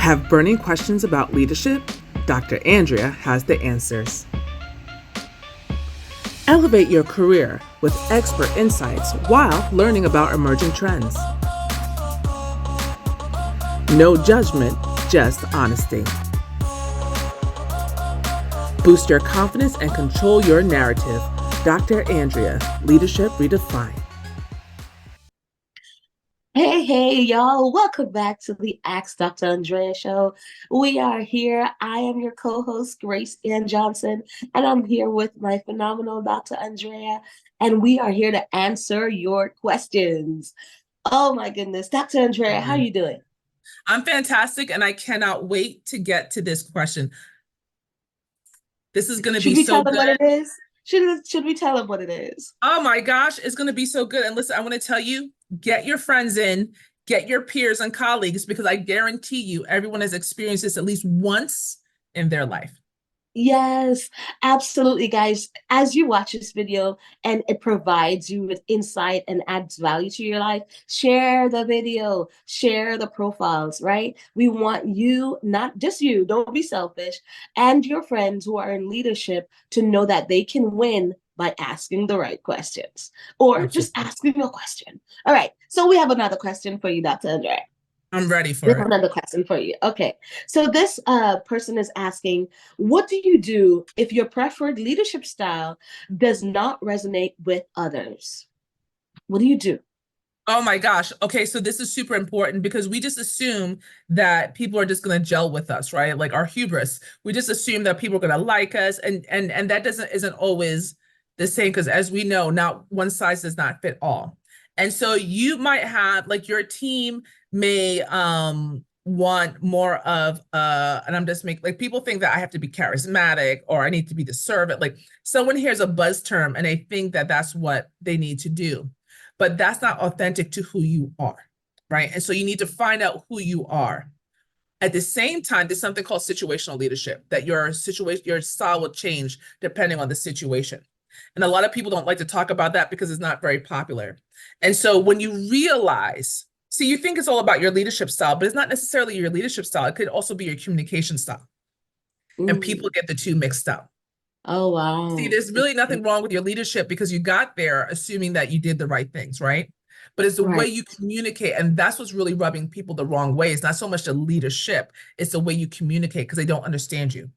Have burning questions about leadership? Dr. Andrea has the answers. Elevate your career with expert insights while learning about emerging trends. No judgment, just honesty. Boost your confidence and control your narrative. Dr. Andrea, Leadership Redefined. Hey, y'all. Welcome back to the Ask Dr. Andrea Show. We are here. I am your co-host, Grace Ann Johnson, and I'm here with my phenomenal Dr. Andrea, and we are here to answer your questions. Oh my goodness. Dr. Andrea, how are you doing? I'm fantastic, and I cannot wait to get to this question. This is going to be so good. Should we tell them what it is? Should we tell them what it is? Oh my gosh, it's going to be so good. And listen, I want to tell you, get your friends in, get your peers and colleagues, because I guarantee you everyone has experienced this at least once in their life. Yes, absolutely, guys. As you watch this video and it provides you with insight and adds value to your life, share the video, share the profiles, right? We want you, not just you, don't be selfish, and your friends who are in leadership to know that they can win by asking the right questions or just asking a question. All right, so we have another question for you, Dr. Andrea. I'm ready for it. Another question for you. Okay. So this person is asking, what do you do if your preferred leadership style does not resonate with others? What do you do? Oh my gosh. Okay, so this is super important because we just assume that people are just going to gel with us, right? Like our hubris. We just assume that people are going to like us, and that isn't always the same, because as we know, not one size does not fit all. And so you might have, like, your team may want more of and I'm just making, like, people think that I have to be charismatic or I need to be the servant. Like, someone hears a buzz term and they think that that's what they need to do, but that's not authentic to who you are, right? And so you need to find out who you are. At the same time, there's something called situational leadership, that your style will change depending on the situation. And a lot of people don't like to talk about that because it's not very popular. And so when you realize, see, you think it's all about your leadership style, but it's not necessarily your leadership style. It could also be your communication style. And people get the two mixed up. Oh, wow. See, there's really nothing wrong with your leadership because you got there assuming that you did the right things, right? But it's the way you communicate. And that's what's really rubbing people the wrong way. It's not so much the leadership, it's the way you communicate, because they don't understand you.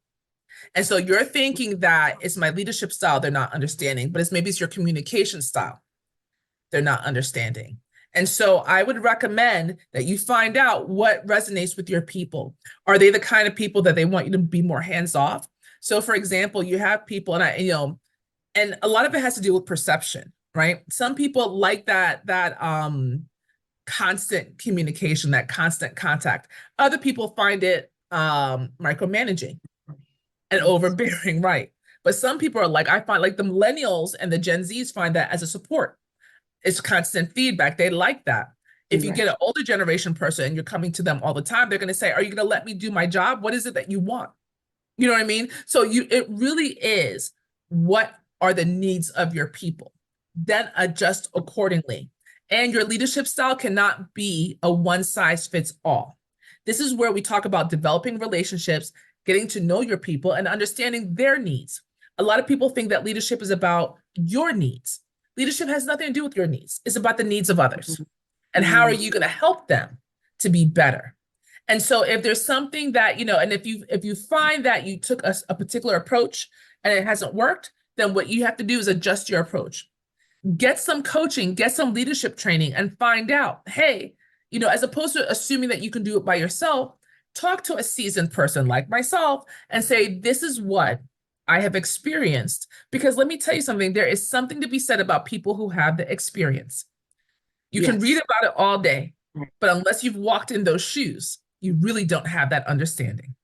And so you're thinking that it's my leadership style they're not understanding, but maybe it's your communication style they're not understanding. And so I would recommend that you find out what resonates with your people. Are they the kind of people that they want you to be more hands-off? So for example, you have people, and a lot of it has to do with perception, right? Some people like that constant communication, that constant contact. Other people find it micromanaging and overbearing, right? But some people are like, I find, like, the millennials and the Gen Zs find that as a support. It's constant feedback. They like that. If you get an older generation person and you're coming to them all the time, they're going to say, are you going to let me do my job? What is it that you want? You know what I mean? So it really is, what are the needs of your people? Then adjust accordingly. And your leadership style cannot be a one size fits all. This is where we talk about developing relationships, getting to know your people, and understanding their needs. A lot of people think that leadership is about your needs. Leadership has nothing to do with your needs. It's about the needs of others. And how are you going to help them to be better? And so if there's something that, and if you find that you took a particular approach and it hasn't worked, then what you have to do is adjust your approach. Get some coaching, get some leadership training, and find out, hey, as opposed to assuming that you can do it by yourself, talk to a seasoned person like myself and say, this is what I have experienced. Because let me tell you something, there is something to be said about people who have the experience. You can read about it all day, but unless you've walked in those shoes, you really don't have that understanding.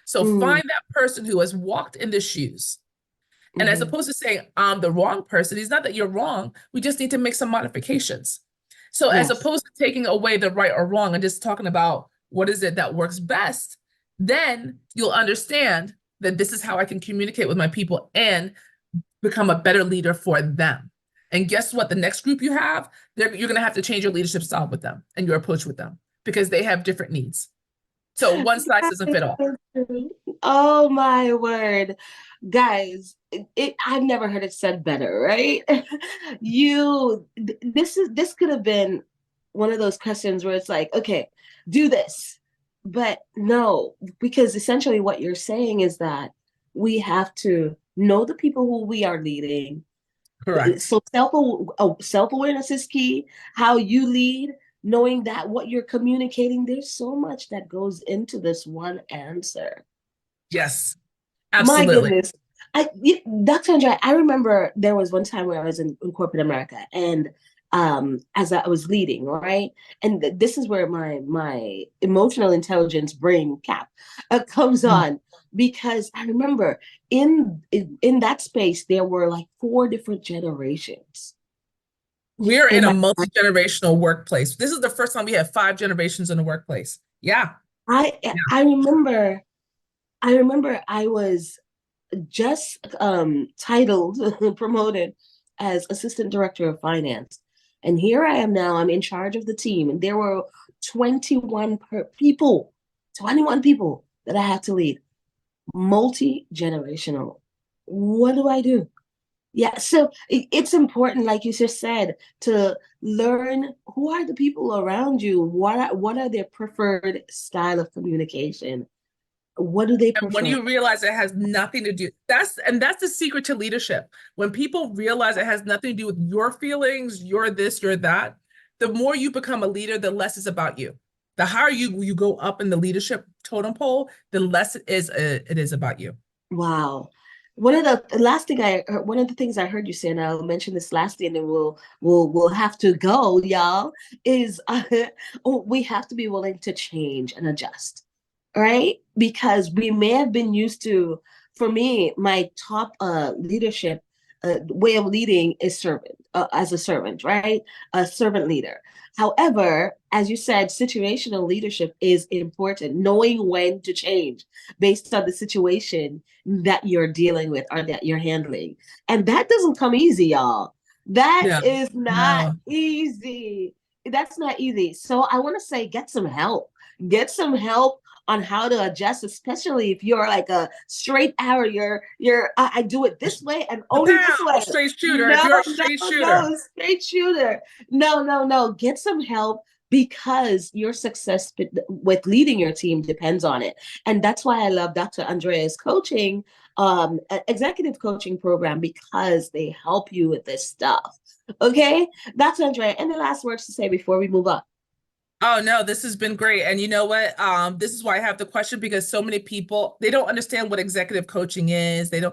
So find that person who has walked in the shoes. And as opposed to saying, I'm the wrong person, it's not that you're wrong. We just need to make some modifications. So as opposed to taking away the right or wrong and just talking about what is it that works best, then you'll understand that this is how I can communicate with my people and become a better leader for them. And guess what? The next group you have, you're going to have to change your leadership style with them and your approach with them, because they have different needs. So one size doesn't fit all. Oh my word. Guys, I've never heard it said better, right? This could have been one of those questions where it's like, okay, do this. But no, because essentially what you're saying is that we have to know the people who we are leading. Correct. So self-awareness is key. How you lead, knowing that what you're communicating, there's so much that goes into this one answer. Yes, My absolutely. goodness. Dr. Andrea, I remember there was one time where I was in corporate America, and as I was leading, right? And this is where my emotional intelligence brain cap comes on, because I remember in that space there were like 4 different generations. We're in And a multi-generational workplace. This is the first time we have 5 generations in the workplace. Yeah. I Yeah. I remember I was just titled promoted as assistant director of finance, and here I am now. I'm in charge of the team, and there were 21 people that I had to lead, multi-generational. What do I do? Yeah, so it's important, like you just said, to learn who are the people around you. What are their preferred style of communication? What do they And when prefer? you realize it has nothing to do, that's the secret to leadership. When people realize it has nothing to do with your feelings, you're this, you're that, the more you become a leader, the less it's about you. The higher you go up in the leadership totem pole, the less it is about you. Wow. One of the last thing I heard, one of the things I heard you say, and I'll mention this lastly, and then we'll have to go, y'all, is we have to be willing to change and adjust, right? Because we may have been used to, for me, my top leadership way of leading is servant, as a servant, right? A servant leader. However, as you said, situational leadership is important, knowing when to change based on the situation that you're dealing with or that you're handling. And that doesn't come easy, y'all. That No, is not no. easy. That's not easy. So I want to say, get some help. Get some help on how to adjust, especially if you're like a straight arrow. I do it this way and only this way. Straight shooter. If No, you're a straight shooter. no, straight shooter. No. Get some help, because your success with leading your team depends on it. And that's why I love Dr. Andrea's coaching, executive coaching program, because they help you with this stuff. Okay, Dr. Andrea, any last words to say before we move on? Oh no, this has been great. And you know what? This is why I have the question, because so many people, they don't understand what executive coaching is. And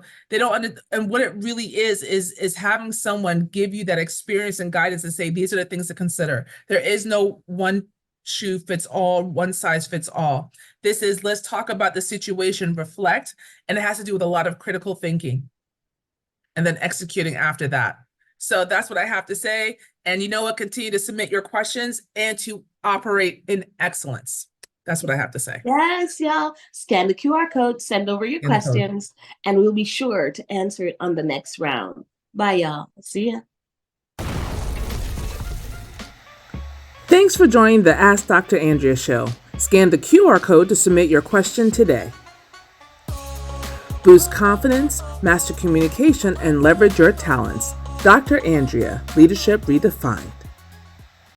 what it really is having someone give you that experience and guidance and say, these are the things to consider. There is no one shoe fits all, one size fits all. This is, let's talk about the situation, reflect, and it has to do with a lot of critical thinking and then executing after that. So that's what I have to say. And you know what? Continue to submit your questions and to operate in excellence. That's what I have to say. Yes, y'all. Scan the QR code, send over your questions, and we'll be sure to answer it on the next round. Bye, y'all. See ya. Thanks for joining the Ask Dr. Andrea Show. Scan the QR code to submit your question today. Boost confidence, master communication, and leverage your talents. Dr. Andrea, Leadership Redefined.